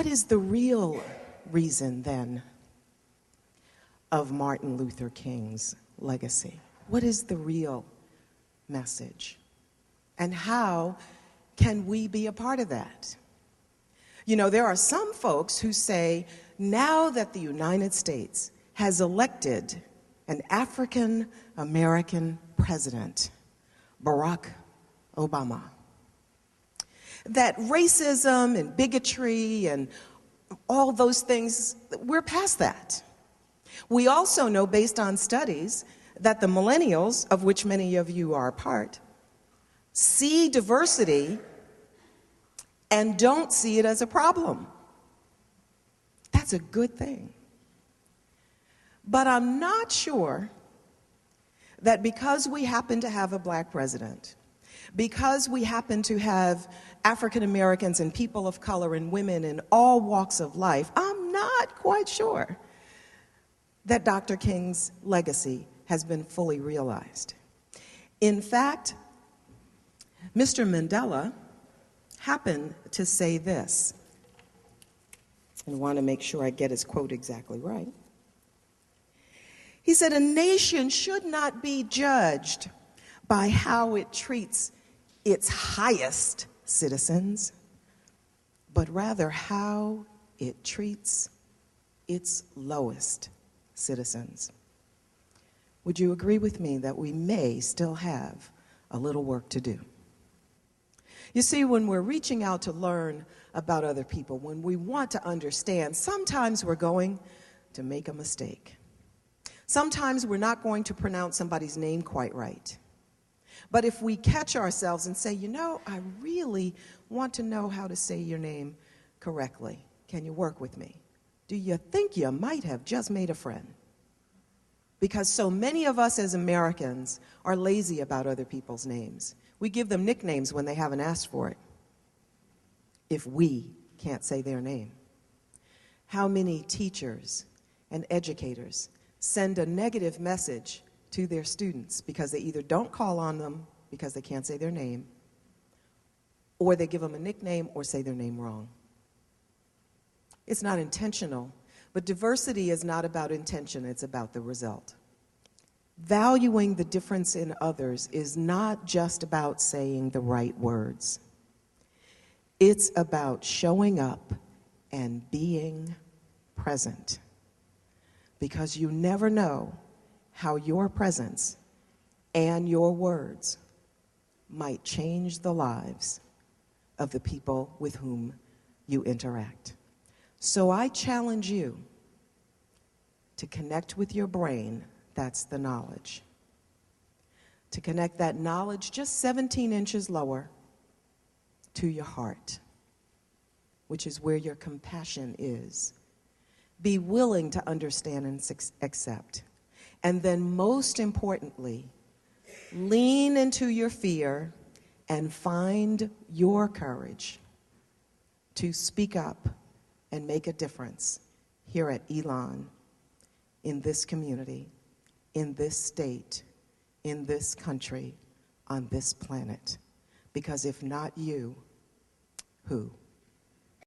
is the real reason, then, of Martin Luther King's legacy? What is the real message? And how can we be a part of that? You know, there are some folks who say, now that the United States has elected an African American president, Barack Obama, that racism and bigotry and all those things, we're past that. We also know, based on studies, that the millennials, of which many of you are a part, see diversity and don't see it as a problem. That's a good thing. But I'm not sure that because we happen to have a black president, because we happen to have African Americans and people of color and women in all walks of life, I'm not quite sure that Dr. King's legacy has been fully realized. In fact, Mr. Mandela happened to say this, and I want to make sure I get his quote exactly right. He said, "A nation should not be judged by how it treats its highest citizens, but rather how it treats its lowest citizens." Would you agree with me that we may still have a little work to do? You see, when we're reaching out to learn about other people, when we want to understand, sometimes we're going to make a mistake. Sometimes we're not going to pronounce somebody's name quite right. But if we catch ourselves and say, you know, I really want to know how to say your name correctly. Can you work with me? Do you think you might have just made a friend? Because so many of us as Americans are lazy about other people's names. We give them nicknames when they haven't asked for it, if we can't say their name. How many teachers and educators send a negative message to their students because they either don't call on them because they can't say their name, or they give them a nickname or say their name wrong? It's not intentional, but diversity is not about intention, it's about the result. Valuing the difference in others is not just about saying the right words. It's about showing up and being present. Because you never know how your presence and your words might change the lives of the people with whom you interact. So I challenge you to connect with your brain, that's the knowledge. To connect that knowledge just 17 inches lower to your heart, which is where your compassion is. Be willing to understand and accept. And then most importantly, lean into your fear and find your courage to speak up and make a difference here at Elon, in this community, in this state, in this country, on this planet. Because if not you, who?